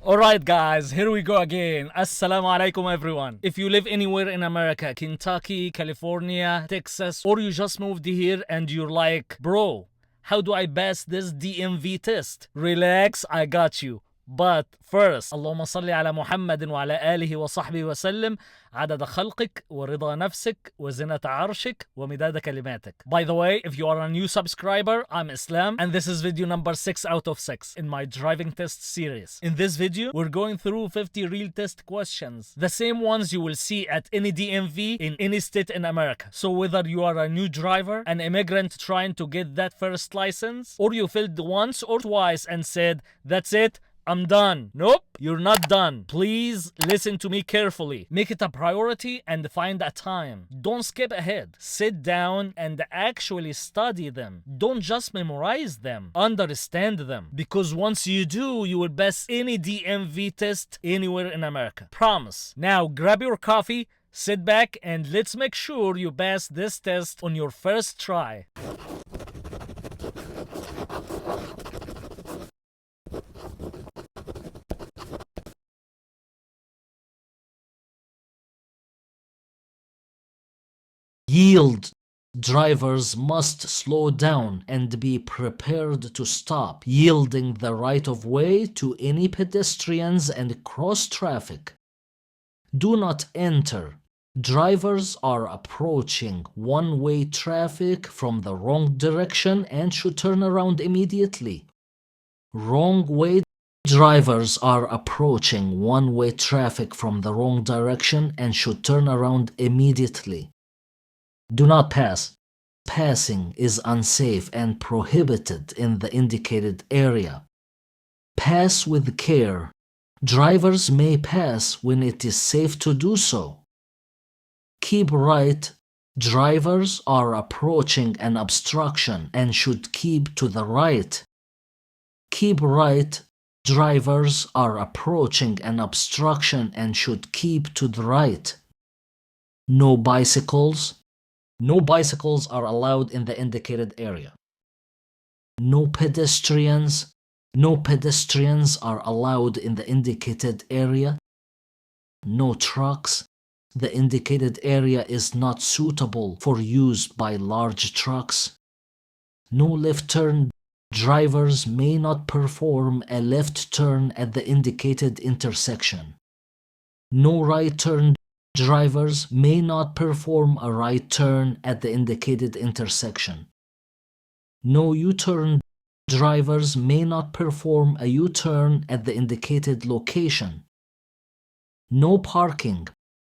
Alright guys, here we go again. Assalamu alaikum everyone. If you live anywhere in America, Kentucky, California, Texas, or you just moved here and you're like, bro, how do I pass this DMV test? Relax, I got you. But first, اللهم صل على محمد وعلى آله وصحبه وسلم عدد خلقك ورضا نفسك وزنة عرشك ومداد كلماتك. By the way, if you are a new subscriber, I'm Islam and this is video number 6 out of 6 in my driving test series. In this video, we're going through 50 real test questions, the same ones you will see at any DMV in any state in America. So whether you are a new driver, an immigrant trying to get that first license, or you failed once or twice and said, that's it, I'm done. Nope, you're not done. Please listen to me carefully. Make it a priority and find a time. Don't skip ahead. Sit down and actually study them. Don't just memorize them. Understand them. Because once you do, you will pass any DMV test anywhere in America. Promise. Now grab your coffee, sit back, and let's make sure you pass this test on your first try. Yield. Drivers must slow down and be prepared to stop, yielding the right of way to any pedestrians and cross traffic. Do not enter. Drivers are approaching one-way traffic from the wrong direction and should turn around immediately. Wrong way. Drivers are approaching one-way traffic from the wrong direction and should turn around immediately. Do not pass. Passing is unsafe and prohibited in the indicated area. Pass with care. Drivers may pass when it is safe to do so. Keep right. Drivers are approaching an obstruction and should keep to the right. Keep right. Drivers are approaching an obstruction and should keep to the right. No bicycles. No bicycles are allowed in the indicated area. No pedestrians. No pedestrians are allowed in the indicated area. No trucks. The indicated area is not suitable for use by large trucks. No left turn. Drivers may not perform a left turn at the indicated intersection. No right turn. Drivers may not perform a right turn at the indicated intersection. No U-turn. Drivers may not perform a U-turn at the indicated location. No parking.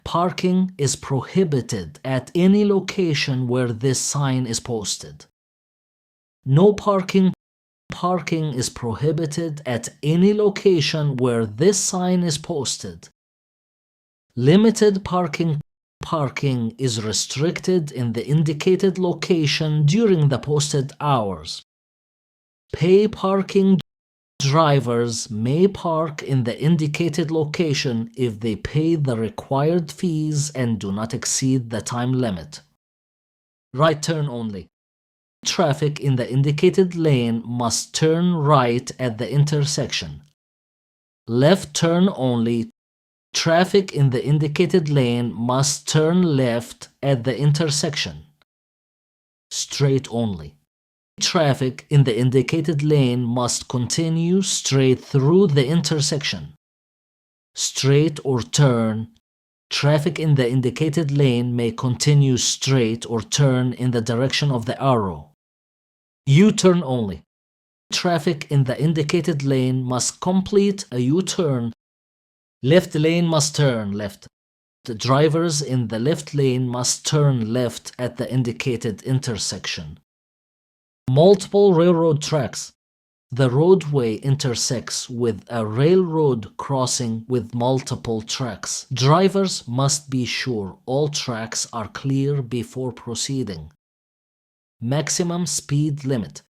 Parking is prohibited at any location where this sign is posted. No parking. Parking is prohibited at any location where this sign is posted. Limited parking. Parking is restricted in the indicated location during the posted hours. Pay parking. Drivers may park in the indicated location if they pay the required fees and do not exceed the time limit. Right turn only. Traffic in the indicated lane must turn right at the intersection. Left turn only. Traffic in the indicated lane must turn left at the intersection. Straight only. Traffic in the indicated lane must continue straight through the intersection. Straight or turn. Traffic in the indicated lane may continue straight or turn in the direction of the arrow. U-turn only. Traffic in the indicated lane must complete a U-turn. Left lane must turn left. The drivers in the left lane must turn left at the indicated intersection. Multiple railroad tracks. The roadway intersects with a railroad crossing with multiple tracks. Drivers must be sure all tracks are clear before proceeding. Maximum speed limit.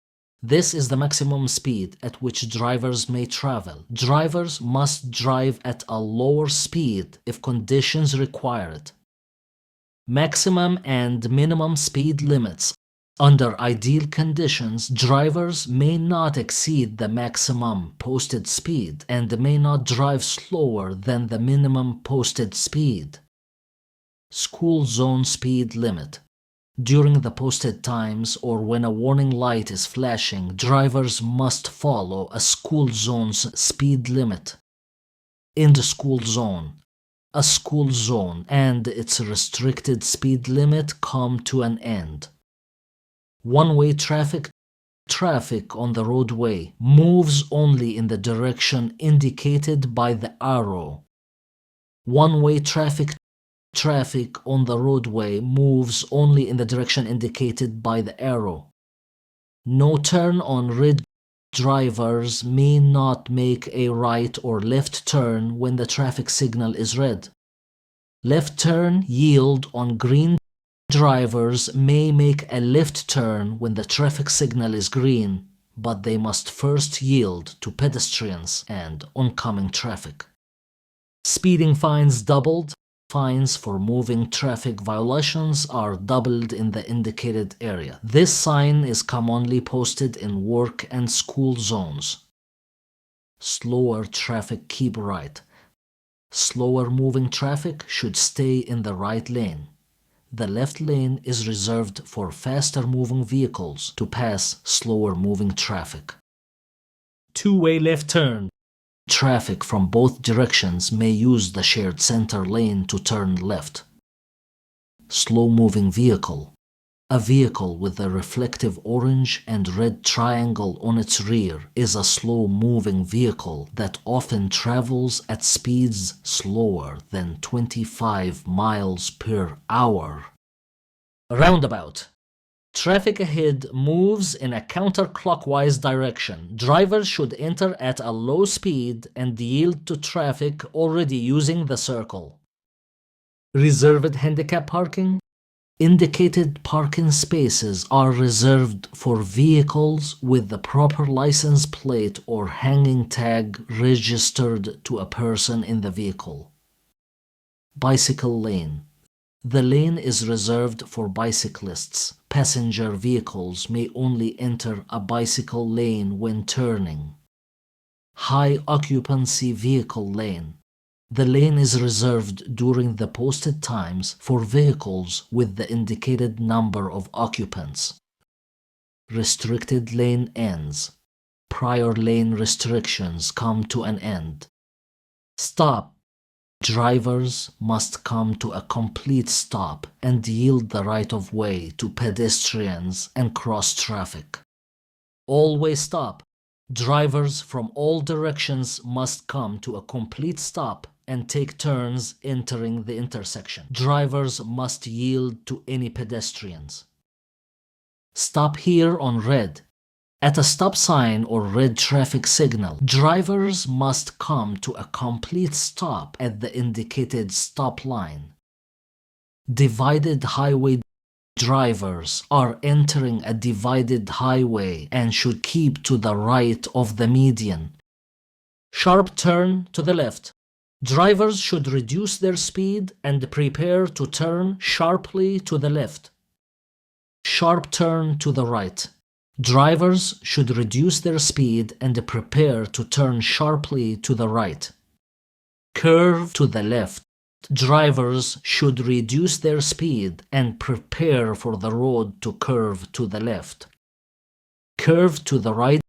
This is the maximum speed at which drivers may travel. Drivers must drive at a lower speed if conditions require it. Maximum and minimum speed limits. Under ideal conditions, drivers may not exceed the maximum posted speed and may not drive slower than the minimum posted speed. School zone speed limit. During the posted times or when a warning light is flashing, drivers must follow a school zone's speed limit. In the school zone, a school zone and its restricted speed limit come to an end. One-way traffic on the roadway moves only in the direction indicated by the arrow. One-way traffic on the roadway moves only in the direction indicated by the arrow. No turn on red. Drivers may not make a right or left turn when the traffic signal is red. Left turn yield on green. Drivers may make a left turn when the traffic signal is green, but they must first yield to pedestrians and oncoming traffic. Speeding fines doubled. Fines for moving traffic violations are doubled in the indicated area. This sign is commonly posted in work and school zones. Slower traffic, keep right. Slower moving traffic should stay in the right lane. The left lane is reserved for faster moving vehicles to pass slower moving traffic. Two-way left turn. Traffic from both directions may use the shared center lane to turn left. Slow-moving vehicle. A vehicle with a reflective orange and red triangle on its rear is a slow-moving vehicle that often travels at speeds slower than 25 miles per hour. Roundabout. Traffic ahead moves in a counterclockwise direction. Drivers should enter at a low speed and yield to traffic already using the circle. Reserved handicap parking. Indicated parking spaces are reserved for vehicles with the proper license plate or hanging tag registered to a person in the vehicle. Bicycle lane. The lane is reserved for bicyclists. Passenger vehicles may only enter a bicycle lane when turning. High occupancy vehicle lane. The lane is reserved during the posted times for vehicles with the indicated number of occupants. Restricted lane ends. Prior lane restrictions come to an end. Stop. Drivers must come to a complete stop and yield the right-of-way to pedestrians and cross traffic. Always stop. Drivers from all directions must come to a complete stop and take turns entering the intersection. Drivers must yield to any pedestrians. Stop here on red. At a stop sign or red traffic signal, drivers must come to a complete stop at the indicated stop line. Divided highway. Drivers are entering a divided highway and should keep to the right of the median. Sharp turn to the left. Drivers should reduce their speed and prepare to turn sharply to the left. Sharp turn to the right. Drivers should reduce their speed and prepare to turn sharply to the right. Curve to the left. Drivers should reduce their speed and prepare for the road to curve to the left. Curve to the right.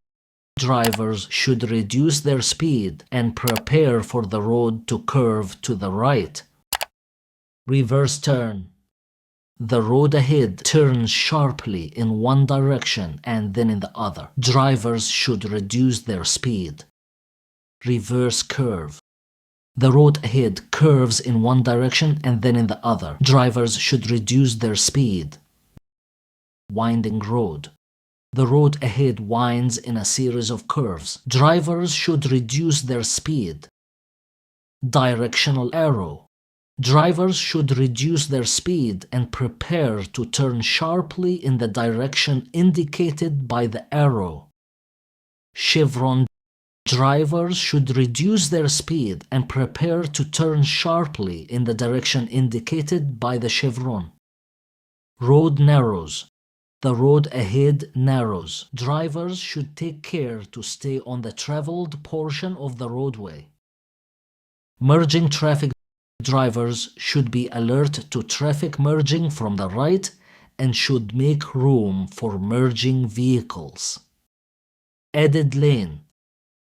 Drivers should reduce their speed and prepare for the road to curve to the right. Reverse turn. The road ahead turns sharply in one direction and then in the other. Drivers should reduce their speed. Reverse curve. The road ahead curves in one direction and then in the other. Drivers should reduce their speed. Winding road. The road ahead winds in a series of curves. Drivers should reduce their speed. Directional arrow. Drivers should reduce their speed and prepare to turn sharply in the direction indicated by the arrow. Chevron. Drivers should reduce their speed and prepare to turn sharply in the direction indicated by the chevron. Road narrows. The road ahead narrows. Drivers should take care to stay on the traveled portion of the roadway. Merging traffic. Drivers should be alert to traffic merging from the right and should make room for merging vehicles. Added lane.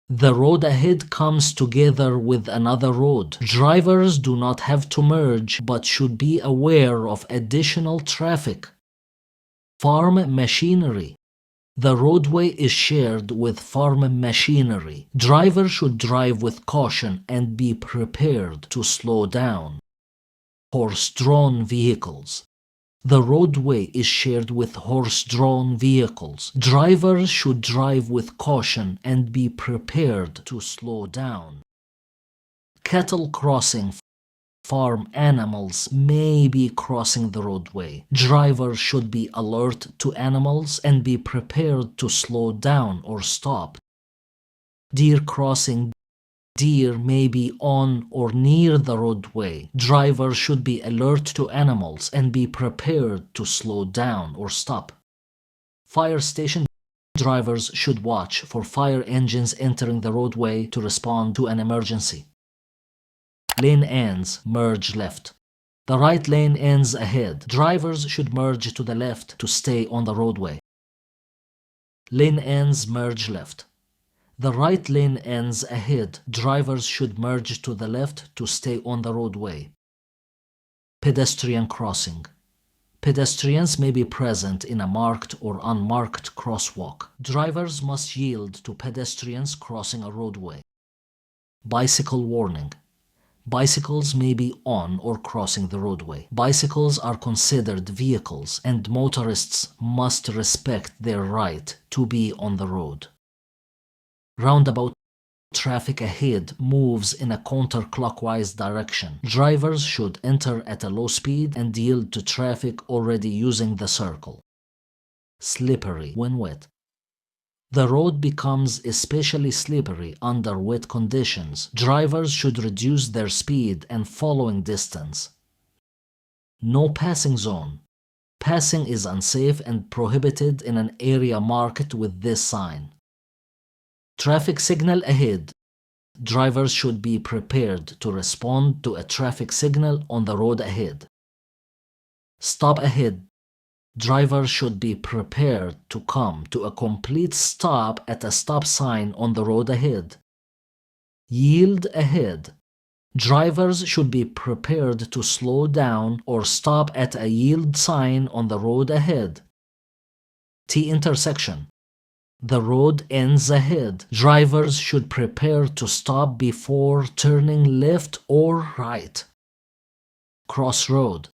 The road ahead comes together with another road. Drivers do not have to merge but should be aware of additional traffic. Farm machinery. The roadway is shared with farm machinery. Drivers should drive with caution and be prepared to slow down. Horse-drawn vehicles. The roadway is shared with horse-drawn vehicles. Drivers should drive with caution and be prepared to slow down. Cattle crossing. Farm animals may be crossing the roadway. Drivers should be alert to animals and be prepared to slow down or stop. Deer crossing. Deer may be on or near the roadway. Drivers should be alert to animals and be prepared to slow down or stop. Fire station. Drivers should watch for fire engines entering the roadway to respond to an emergency. Lane ends, merge left. The right lane ends ahead. Drivers should merge to the left to stay on the roadway. Lane ends, merge left. The right lane ends ahead. Drivers should merge to the left to stay on the roadway. Pedestrian crossing. Pedestrians may be present in a marked or unmarked crosswalk. Drivers must yield to pedestrians crossing a roadway. Bicycle warning. Bicycles may be on or crossing the roadway. Bicycles are considered vehicles and motorists must respect their right to be on the road. Roundabout. Traffic ahead moves in a counterclockwise direction. Drivers should enter at a low speed and yield to traffic already using the circle. Slippery when wet. The road becomes especially slippery under wet conditions. Drivers should reduce their speed and following distance. No passing zone. Passing is unsafe and prohibited in an area marked with this sign. Traffic signal ahead. Drivers should be prepared to respond to a traffic signal on the road ahead. Stop ahead. Drivers should be prepared to come to a complete stop at a stop sign on the road ahead. Yield ahead. Drivers should be prepared to slow down or stop at a yield sign on the road ahead. T intersection. The road ends ahead. Drivers should prepare to stop before turning left or right. Crossroad.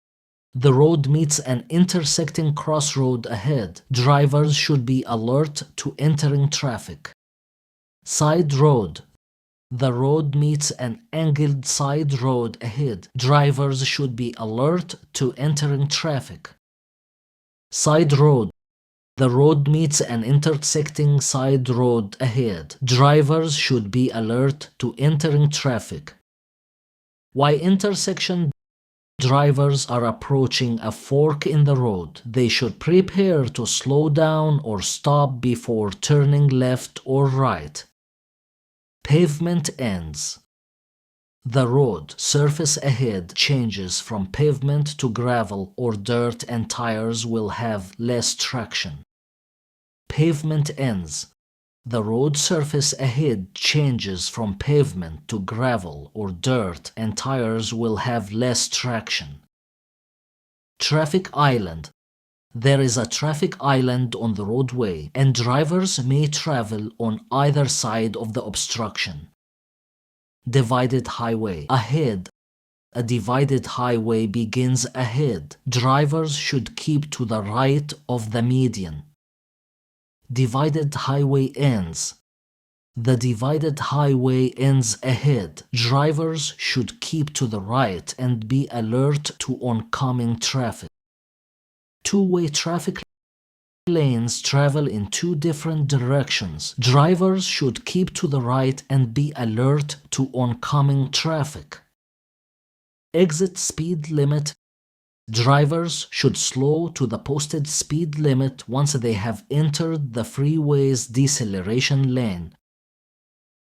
The road meets an intersecting crossroad ahead. Drivers should be alert to entering traffic. Side road. The road meets an angled side road ahead. Drivers should be alert to entering traffic. Side road. The road meets an intersecting side road ahead. Drivers should be alert to entering traffic. Y intersection. Drivers are approaching a fork in the road. They should prepare to slow down or stop before turning left or right. Pavement ends. The road surface ahead changes from pavement to gravel or dirt and tires will have less traction. Pavement ends. The road surface ahead changes from pavement to gravel or dirt and tires will have less traction. Traffic island. There is a traffic island on the roadway and drivers may travel on either side of the obstruction. Divided highway. Ahead. A divided highway begins ahead. Drivers should keep to the right of the median. Divided highway ends. The divided highway ends ahead. Drivers should keep to the right and be alert to oncoming traffic. Two-way traffic lanes travel in two different directions. Drivers should keep to the right and be alert to oncoming traffic. Exit speed limit. Drivers should slow to the posted speed limit once they have entered the freeway's deceleration lane.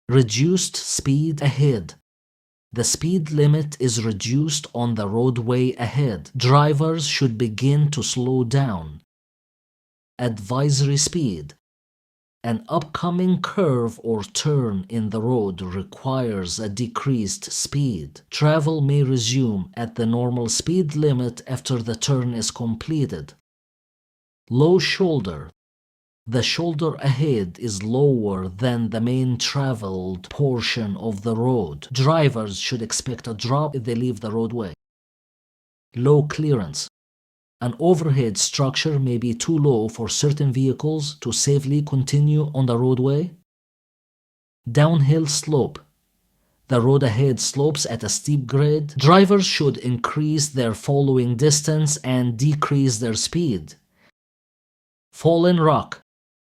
Reduced speed ahead. The speed limit is reduced on the roadway ahead. Drivers should begin to slow down. Advisory speed. An upcoming curve or turn in the road requires a decreased speed. Travel may resume at the normal speed limit after the turn is completed. Low shoulder. The shoulder ahead is lower than the main traveled portion of the road. Drivers should expect a drop if they leave the roadway. Low clearance. An overhead structure may be too low for certain vehicles to safely continue on the roadway. Downhill slope. The road ahead slopes at a steep grade. Drivers should increase their following distance and decrease their speed. Fallen rock.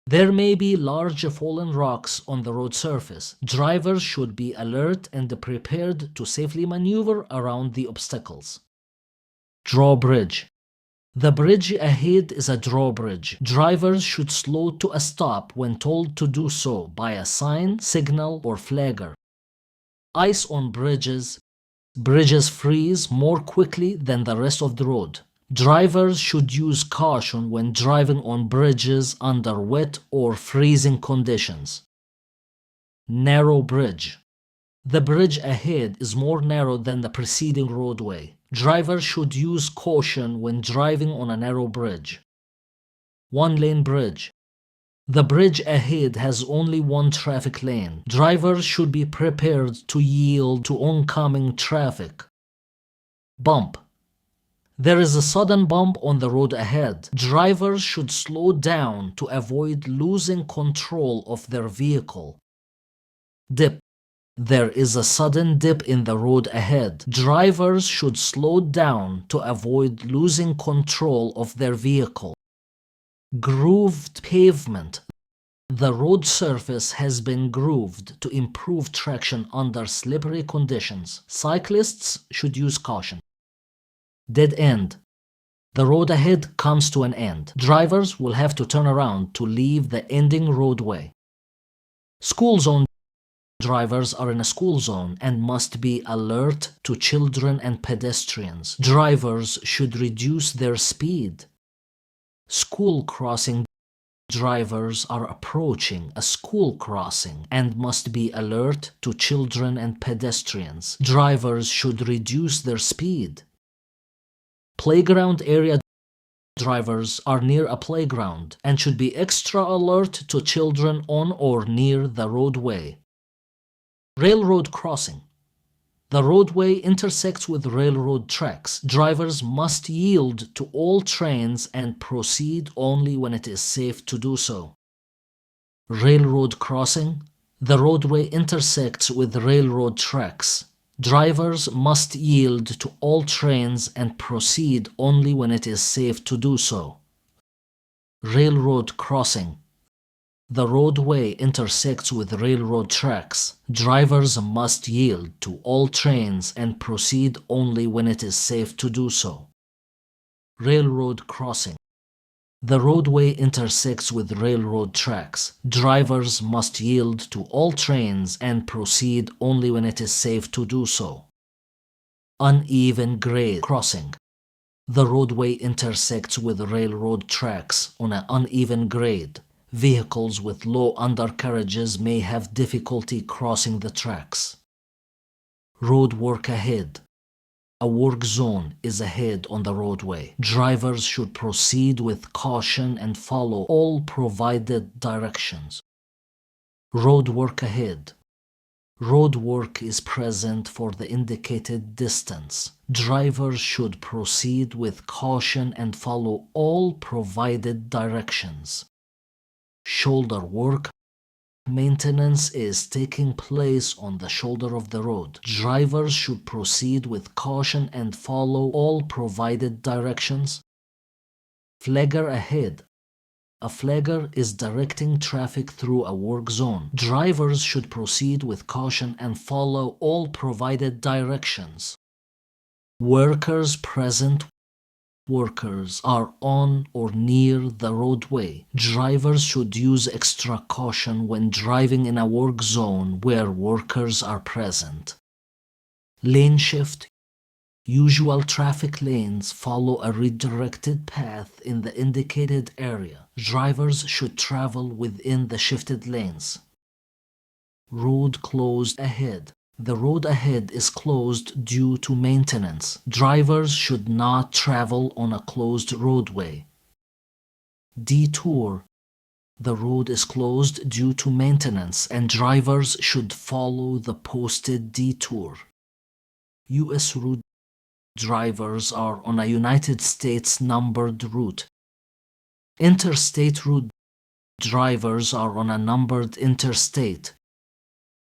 There may be large fallen rocks on the road surface. Drivers should be alert and prepared to safely maneuver around the obstacles. Drawbridge. The bridge ahead is a drawbridge. Drivers should slow to a stop when told to do so by a sign, signal, or flagger. Ice on bridges. Bridges freeze more quickly than the rest of the road. Drivers should use caution when driving on bridges under wet or freezing conditions. Narrow bridge. The bridge ahead is more narrow than the preceding roadway. Drivers should use caution when driving on a narrow bridge. One-lane bridge. The bridge ahead has only one traffic lane. Drivers should be prepared to yield to oncoming traffic. Bump. There is a sudden bump on the road ahead. Drivers should slow down to avoid losing control of their vehicle. Dip. There is a sudden dip in the road ahead. Drivers should slow down to avoid losing control of their vehicle. Grooved pavement. The road surface has been grooved to improve traction under slippery conditions. Cyclists should use caution. Dead end. The road ahead comes to an end. Drivers will have to turn around to leave the ending roadway. School zone. Drivers are in a school zone and must be alert to children and pedestrians. Drivers should reduce their speed. School crossing. Drivers are approaching a school crossing and must be alert to children and pedestrians. Drivers should reduce their speed. Playground area. Drivers are near a playground and should be extra alert to children on or near the roadway. Railroad crossing. The roadway intersects with railroad tracks. Drivers must yield to all trains and proceed only when it is safe to do so. Railroad crossing. The roadway intersects with railroad tracks. Drivers must yield to all trains and proceed only when it is safe to do so. Railroad crossing. The roadway intersects with railroad tracks. Drivers must yield to all trains and proceed only when it is safe to do so. Railroad crossing. The roadway intersects with railroad tracks. Drivers must yield to all trains and proceed only when it is safe to do so. Uneven grade crossing. The roadway intersects with railroad tracks on an uneven grade. Vehicles with low undercarriages may have difficulty crossing the tracks. Road work ahead. A work zone is ahead on the roadway. Drivers should proceed with caution and follow all provided directions. Road work ahead. Road work is present for the indicated distance. Drivers should proceed with caution and follow all provided directions. Shoulder work. Maintenance is taking place on the shoulder of the road. Drivers should proceed with caution and follow all provided directions. Flagger ahead. A flagger is directing traffic through a work zone. Drivers should proceed with caution and follow all provided directions. Workers present. workers are on or near the roadway. Drivers should use extra caution when driving in a work zone where workers are present. Lane shift. Usual traffic lanes follow a redirected path in the indicated area. Drivers should travel within the shifted lanes. Road closed ahead. The road ahead is closed due to maintenance. Drivers should not travel on a closed roadway. Detour. The road is closed due to maintenance and drivers should follow the posted detour. U.S. route. Drivers are on a United States numbered route. Interstate route. Drivers are on a numbered interstate.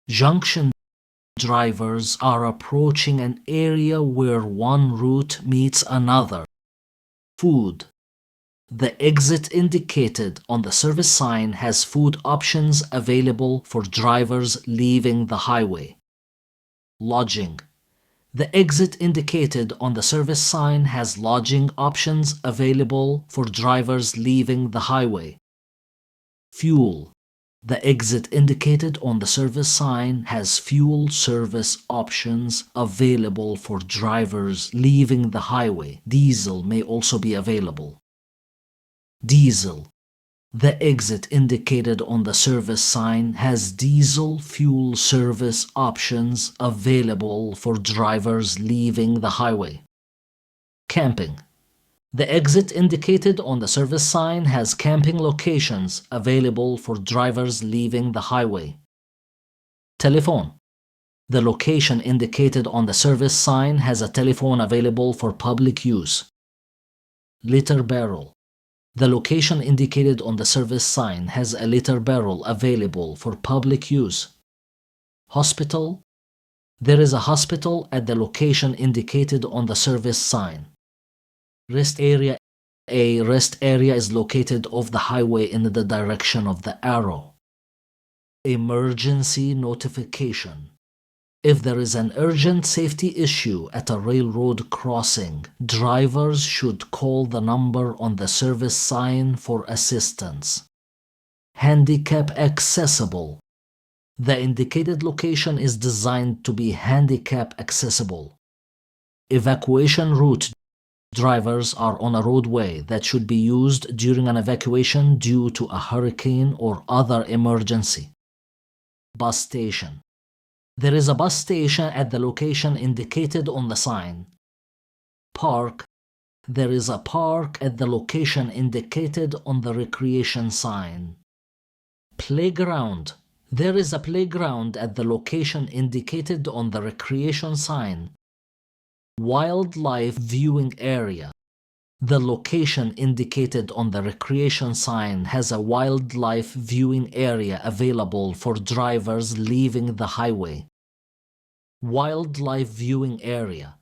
Junction. Drivers are approaching an area where one route meets another. Food. The exit indicated on the service sign has food options available for drivers leaving the highway. Lodging. The exit indicated on the service sign has lodging options available for drivers leaving the highway. Fuel. The exit indicated on the service sign has fuel service options available for drivers leaving the highway. Diesel may also be available. Diesel. The exit indicated on the service sign has diesel fuel service options available for drivers leaving the highway. Camping. The exit indicated on the service sign has camping locations available for drivers leaving the highway. Telephone. The location indicated on the service sign has a telephone available for public use. Litter barrel. The location indicated on the service sign has a litter barrel available for public use. Hospital. There is a hospital at the location indicated on the service sign. Rest area. A rest area is located off the highway in the direction of the arrow. Emergency notification. If there is an urgent safety issue at a railroad crossing, drivers should call the number on the service sign for assistance. Handicap accessible. The indicated location is designed to be handicap accessible. Evacuation route. Drivers are on a roadway that should be used during an evacuation due to a hurricane or other emergency. Bus station. There is a bus station at the location indicated on the sign. Park. There is a park at the location indicated on the recreation sign. Playground. There is a playground at the location indicated on the recreation sign. Wildlife viewing area. The location indicated on the recreation sign has a wildlife viewing area available for drivers leaving the highway. Wildlife viewing area.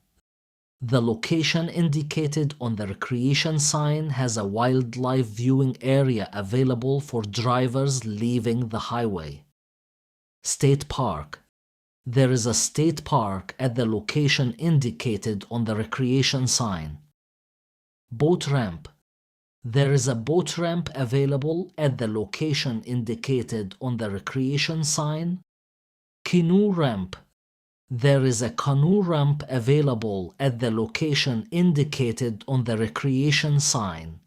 The location indicated on the recreation sign has a wildlife viewing area available for drivers leaving the highway. State park. There is a state park at the location indicated on the recreation sign. Boat ramp. There is a boat ramp available at the location indicated on the recreation sign. Canoe ramp. There is a canoe ramp available at the location indicated on the recreation sign.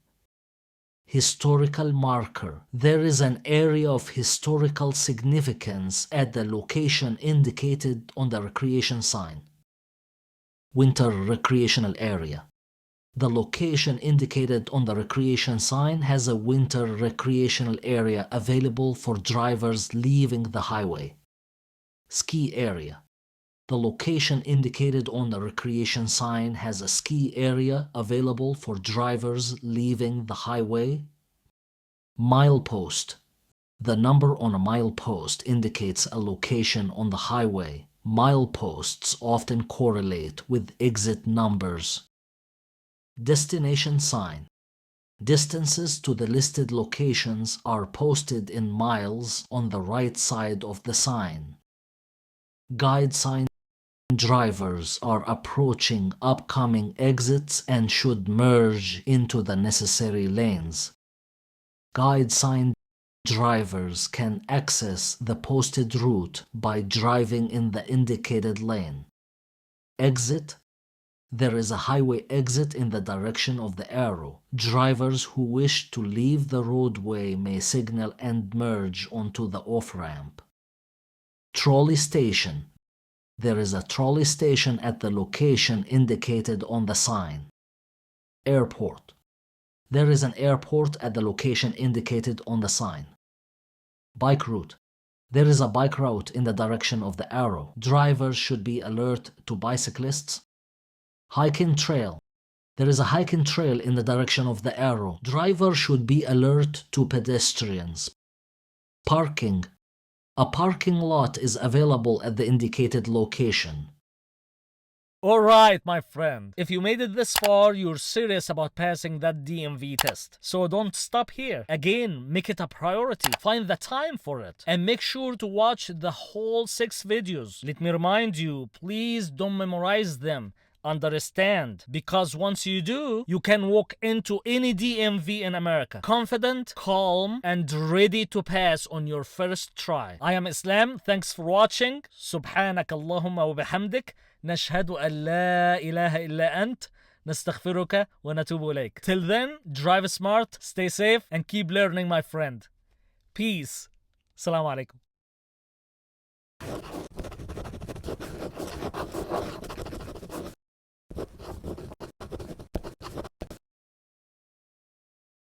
Historical marker. There is an area of historical significance at the location indicated on the recreation sign. Winter recreational area. The location indicated on the recreation sign has a winter recreational area available for drivers leaving the highway. Ski area. The location indicated on the recreation sign has a ski area available for drivers leaving the highway. Milepost. The number on a milepost indicates a location on the highway. Mileposts often correlate with exit numbers. Destination sign. Distances to the listed locations are posted in miles on the right side of the sign. Guide sign. drivers are approaching upcoming exits and should merge into the necessary lanes. Guide sign drivers can access the posted route by driving in the indicated lane. Exit. There is a highway exit in the direction of the arrow. Drivers who wish to leave the roadway may signal and merge onto the off-ramp. Trolley station. There is a trolley station at the location indicated on the sign. Airport. There is an airport at the location indicated on the sign. Bike route. There is a bike route in the direction of the arrow. Drivers should be alert to bicyclists. Hiking trail. There is a hiking trail in the direction of the arrow. Drivers should be alert to pedestrians. Parking. A parking lot is available at the indicated location. Alright, my friend. If you made it this far, you're serious about passing that DMV test. So don't stop here. Again, make it a priority. Find the time for it. And make sure to watch the whole 6 videos. Let me remind you, please don't memorize them. Understand, because once you do, you can walk into any DMV in America confident, calm, and ready to pass on your first try. I am Islam. Thanks for watching. سبحانك اللهم وبحمدك نشهد أن لا إله إلا أنت نستغفرك ونتوب إليك. Till then, drive smart, stay safe, and keep learning, my friend. Peace. Assalamu alaikum.